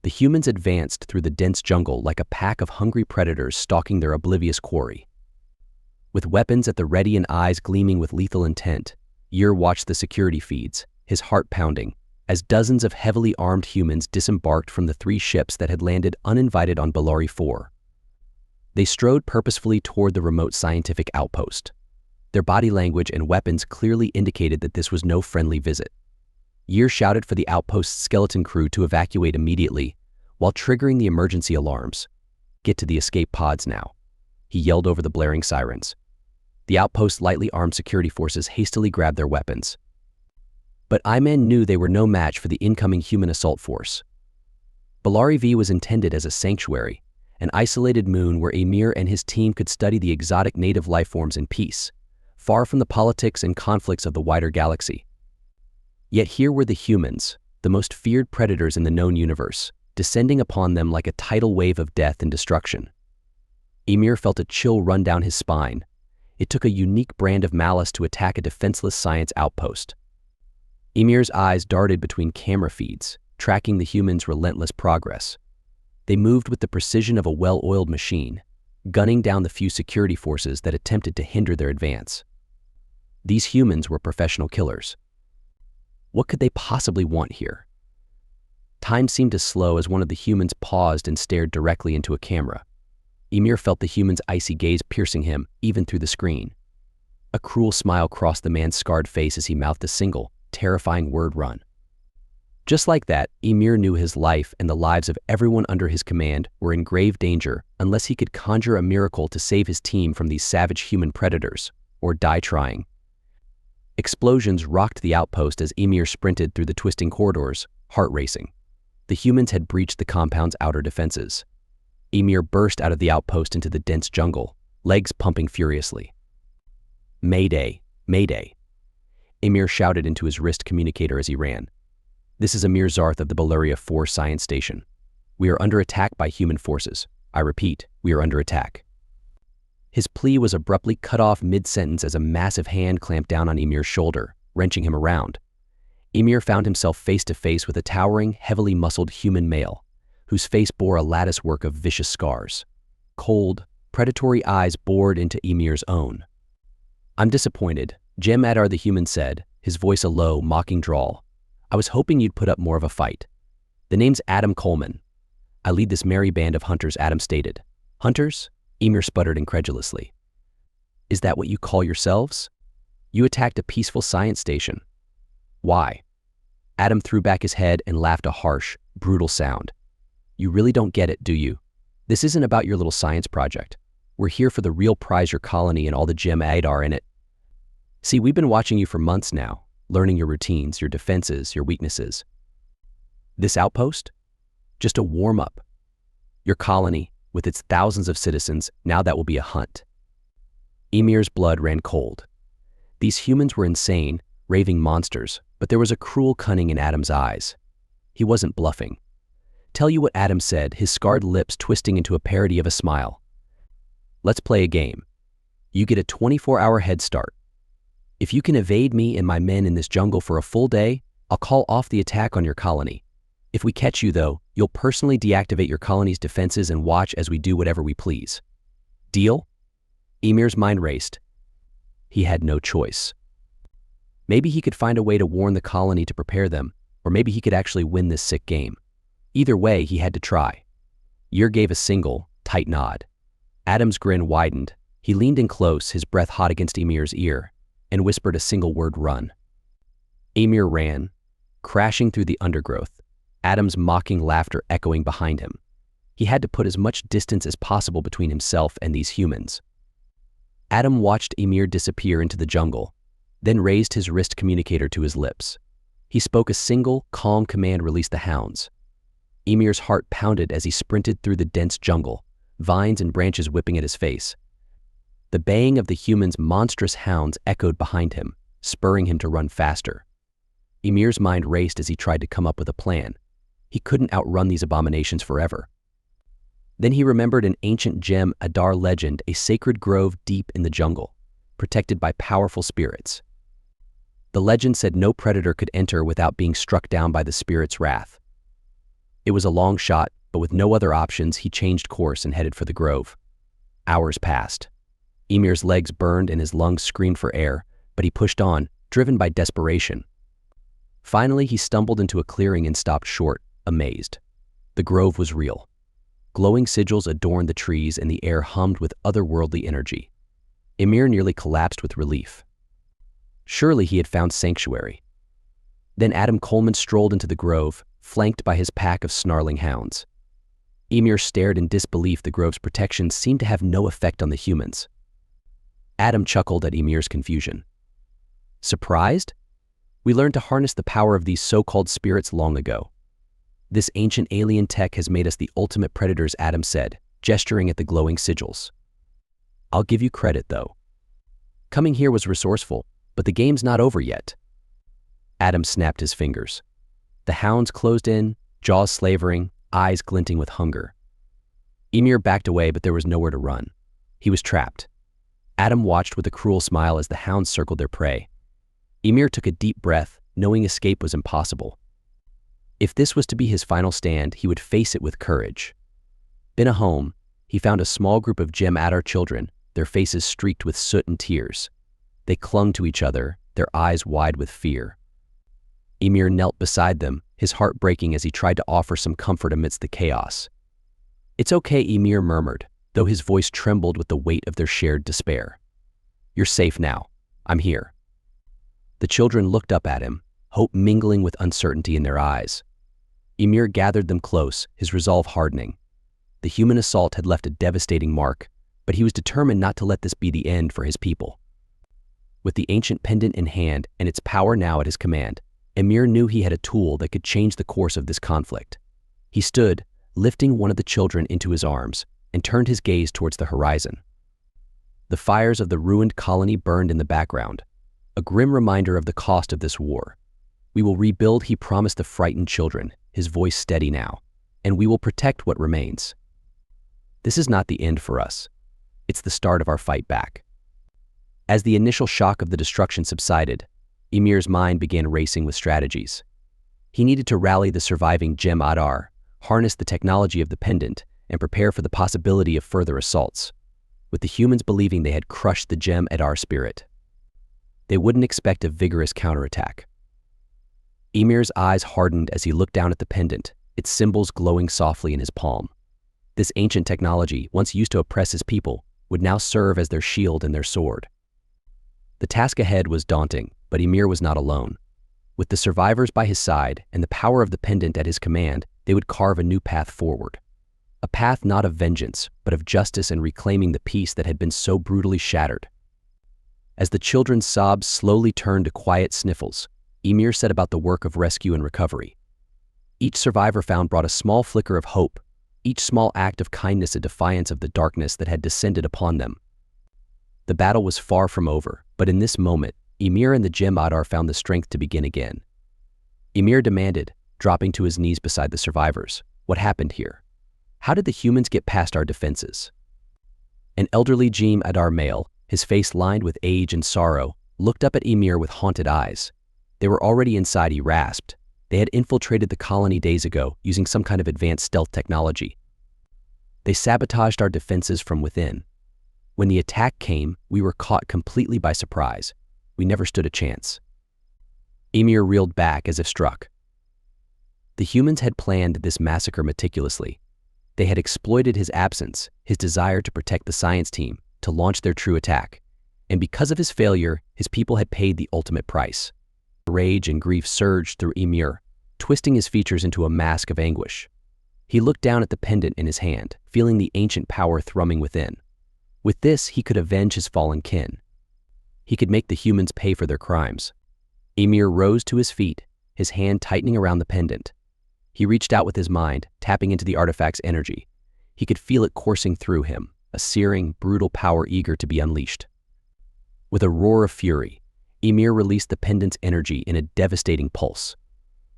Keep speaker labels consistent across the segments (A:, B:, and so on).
A: The humans advanced through the dense jungle like a pack of hungry predators stalking their oblivious quarry. With weapons at the ready and eyes gleaming with lethal intent, Yer watched the security feeds, his heart pounding, as dozens of heavily armed humans disembarked from the 3 ships that had landed uninvited on Bellari 4. They strode purposefully toward the remote scientific outpost. Their body language and weapons clearly indicated that this was no friendly visit. Yer shouted for the outpost's skeleton crew to evacuate immediately, while triggering the emergency alarms. "Get to the escape pods now," he yelled over the blaring sirens. The outpost's lightly armed security forces hastily grabbed their weapons. But Iman knew they were no match for the incoming human assault force. Bellari V was intended as a sanctuary, an isolated moon where Emir and his team could study the exotic native lifeforms in peace, far from the politics and conflicts of the wider galaxy. Yet here were the humans, the most feared predators in the known universe, descending upon them like a tidal wave of death and destruction. Emir felt a chill run down his spine. It took a unique brand of malice to attack a defenseless science outpost. Emir's eyes darted between camera feeds, tracking the humans' relentless progress. They moved with the precision of a well-oiled machine, gunning down the few security forces that attempted to hinder their advance. These humans were professional killers. What could they possibly want here? Time seemed to slow as one of the humans paused and stared directly into a camera. Emir felt the human's icy gaze piercing him, even through the screen. A cruel smile crossed the man's scarred face as he mouthed a single, terrifying word run. Just like that, Emir knew his life and the lives of everyone under his command were in grave danger unless he could conjure a miracle to save his team from these savage human predators, or die trying. Explosions rocked the outpost as Emir sprinted through the twisting corridors, heart racing. The humans had breached the compound's outer defenses. Emir burst out of the outpost into the dense jungle, legs pumping furiously. "Mayday! Mayday!" Emir shouted into his wrist communicator as he ran. "This is Amir Zarth of the Bellari 4 Science Station. We are under attack by human forces. I repeat, we are under attack." His plea was abruptly cut off mid-sentence as a massive hand clamped down on Emir's shoulder, wrenching him around. Emir found himself face-to-face with a towering, heavily muscled human male, whose face bore a lattice-work of vicious scars. Cold, predatory eyes bored into Emir's own. "I'm disappointed," Jem Adar the human said, his voice a low, mocking drawl. "I was hoping you'd put up more of a fight. The name's Adam Coleman. I lead this merry band of hunters," Adam stated. "Hunters?" Emir sputtered incredulously. "Is that what you call yourselves? You attacked a peaceful science station. Why?" Adam threw back his head and laughed a harsh, brutal sound. "You really don't get it, do you? This isn't about your little science project. We're here for the real prize, your colony and all the Jem Adar in it. See, we've been watching you for months now, learning your routines, your defenses, your weaknesses. This outpost? Just a warm-up. Your colony, with its thousands of citizens, now that will be a hunt." Emir's blood ran cold. These humans were insane, raving monsters, but there was a cruel cunning in Adam's eyes. He wasn't bluffing. Tell you what Adam said, his scarred lips twisting into a parody of a smile. "Let's play a game. You get a 24-hour head start. If you can evade me and my men in this jungle for a full day, I'll call off the attack on your colony. If we catch you, though, you'll personally deactivate your colony's defenses and watch as we do whatever we please. Deal?" Emir's mind raced. He had no choice. Maybe he could find a way to warn the colony to prepare them, or maybe he could actually win this sick game. Either way, he had to try. Yer gave a single, tight nod. Adam's grin widened. He leaned in close, his breath hot against Emir's ear, and whispered a single word, "Run." Emir ran, crashing through the undergrowth, Adam's mocking laughter echoing behind him. He had to put as much distance as possible between himself and these humans. Adam watched Emir disappear into the jungle, then raised his wrist communicator to his lips. He spoke a single, calm command: "Release the hounds." Emir's heart pounded as he sprinted through the dense jungle, vines and branches whipping at his face. The baying of the humans' monstrous hounds echoed behind him, spurring him to run faster. Emir's mind raced as he tried to come up with a plan. He couldn't outrun these abominations forever. Then he remembered an ancient Jem Adar legend, a sacred grove deep in the jungle, protected by powerful spirits. The legend said no predator could enter without being struck down by the spirit's wrath. It was a long shot, but with no other options, he changed course and headed for the grove. Hours passed. Emir's legs burned and his lungs screamed for air, but he pushed on, driven by desperation. Finally, he stumbled into a clearing and stopped short, amazed. The grove was real. Glowing sigils adorned the trees and the air hummed with otherworldly energy. Emir nearly collapsed with relief. Surely he had found sanctuary. Then Adam Coleman strolled into the grove, flanked by his pack of snarling hounds. Emir stared in disbelief. The grove's protection seemed to have no effect on the humans. Adam chuckled at Emir's confusion. Surprised? We learned to harness the power of these so-called spirits long ago. This ancient alien tech has made us the ultimate predators, Adam said, gesturing at the glowing sigils. I'll give you credit, though. Coming here was resourceful, but the game's not over yet. Adam snapped his fingers. The hounds closed in, jaws slavering, eyes glinting with hunger. Emir backed away, but there was nowhere to run. He was trapped. Adam watched with a cruel smile as the hounds circled their prey. Emir took a deep breath, knowing escape was impossible. If this was to be his final stand, he would face it with courage. In a home, he found a small group of Gem Adar children, their faces streaked with soot and tears. They clung to each other, their eyes wide with fear. Emir knelt beside them, his heart breaking as he tried to offer some comfort amidst the chaos. It's okay, Emir murmured, though his voice trembled with the weight of their shared despair. You're safe now. I'm here. The children looked up at him, hope mingling with uncertainty in their eyes. Emir gathered them close, his resolve hardening. The human assault had left a devastating mark, but he was determined not to let this be the end for his people. With the ancient pendant in hand and its power now at his command, Emir knew he had a tool that could change the course of this conflict. He stood, lifting one of the children into his arms, and turned his gaze towards the horizon. The fires of the ruined colony burned in the background, a grim reminder of the cost of this war. We will rebuild, he promised the frightened children, his voice steady now, and we will protect what remains. This is not the end for us. It's the start of our fight back. As the initial shock of the destruction subsided, Emir's mind began racing with strategies. He needed to rally the surviving Gem Adar, harness the technology of the pendant, and prepare for the possibility of further assaults, with the humans believing they had crushed the Gem Adar spirit. They wouldn't expect a vigorous counterattack. Emir's eyes hardened as he looked down at the pendant, its symbols glowing softly in his palm. This ancient technology, once used to oppress his people, would now serve as their shield and their sword. The task ahead was daunting, but Emir was not alone. With the survivors by his side and the power of the pendant at his command, they would carve a new path forward. A path not of vengeance, but of justice and reclaiming the peace that had been so brutally shattered. As the children's sobs slowly turned to quiet sniffles, Emir set about the work of rescue and recovery. Each survivor found brought a small flicker of hope, each small act of kindness a defiance of the darkness that had descended upon them. The battle was far from over, but in this moment, Emir and the Gem Adar found the strength to begin again. Emir demanded, dropping to his knees beside the survivors, what happened here? How did the humans get past our defenses? An elderly Gem Adar male, his face lined with age and sorrow, looked up at Emir with haunted eyes. They were already inside, he rasped. They had infiltrated the colony days ago using some kind of advanced stealth technology. They sabotaged our defenses from within. When the attack came, we were caught completely by surprise. We never stood a chance. Emir reeled back as if struck. The humans had planned this massacre meticulously. They had exploited his absence, his desire to protect the science team, to launch their true attack. And because of his failure, his people had paid the ultimate price. Rage and grief surged through Emir, twisting his features into a mask of anguish. He looked down at the pendant in his hand, feeling the ancient power thrumming within. With this, he could avenge his fallen kin. He could make the humans pay for their crimes. Emir rose to his feet, his hand tightening around the pendant. He reached out with his mind, tapping into the artifact's energy. He could feel it coursing through him, a searing, brutal power eager to be unleashed. With a roar of fury, Emir released the pendant's energy in a devastating pulse.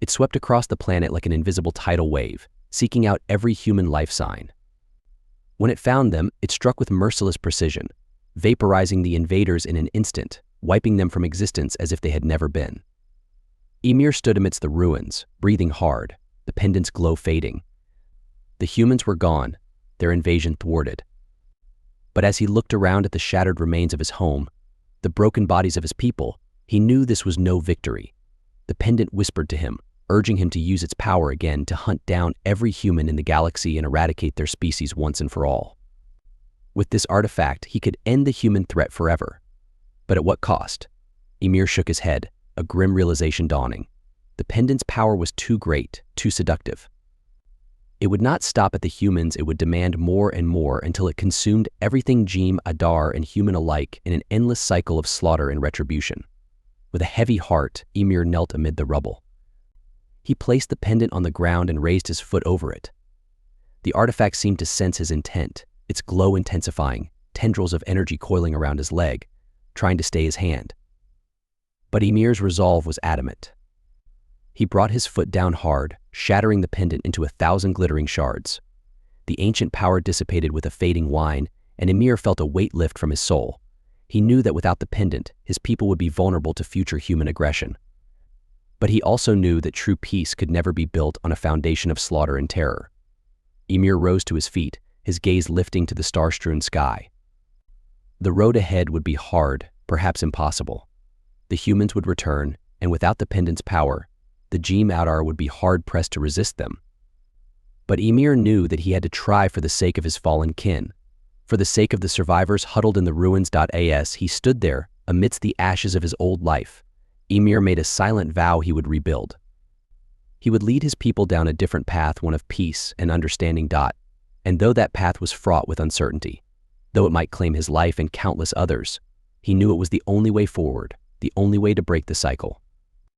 A: It swept across the planet like an invisible tidal wave, seeking out every human life sign. When it found them, it struck with merciless precision, vaporizing the invaders in an instant, wiping them from existence as if they had never been. Emir stood amidst the ruins, breathing hard. the pendant's glow fading. The humans were gone, their invasion thwarted. But as he looked around at the shattered remains of his home, the broken bodies of his people, he knew this was no victory. The pendant whispered to him, urging him to use its power again to hunt down every human in the galaxy and eradicate their species once and for all. With this artifact, he could end the human threat forever. But at what cost? Ymir shook his head, a grim realization dawning. The pendant's power was too great, too seductive. It would not stop at the humans, it would demand more and more until it consumed everything Jim, Adar, and human alike in an endless cycle of slaughter and retribution. With a heavy heart, Ymir knelt amid the rubble. He placed the pendant on the ground and raised his foot over it. The artifact seemed to sense his intent, its glow intensifying, tendrils of energy coiling around his leg, trying to stay his hand. But Ymir's resolve was adamant. He brought his foot down hard, shattering the pendant into 1,000 glittering shards. The ancient power dissipated with a fading whine, and Ymir felt a weight lift from his soul. He knew that without the pendant, his people would be vulnerable to future human aggression. But he also knew that true peace could never be built on a foundation of slaughter and terror. Ymir rose to his feet, his gaze lifting to the star-strewn sky. The road ahead would be hard, perhaps impossible. The humans would return, and without the pendant's power, the Jim Adar would be hard-pressed to resist them. But Ymir knew that he had to try for the sake of his fallen kin. For the sake of the survivors huddled in the ruins. He stood there, amidst the ashes of his old life. Ymir made a silent vow he would rebuild. He would lead his people down a different path, one of peace and understanding. And though that path was fraught with uncertainty, though it might claim his life and countless others, he knew it was the only way forward, the only way to break the cycle.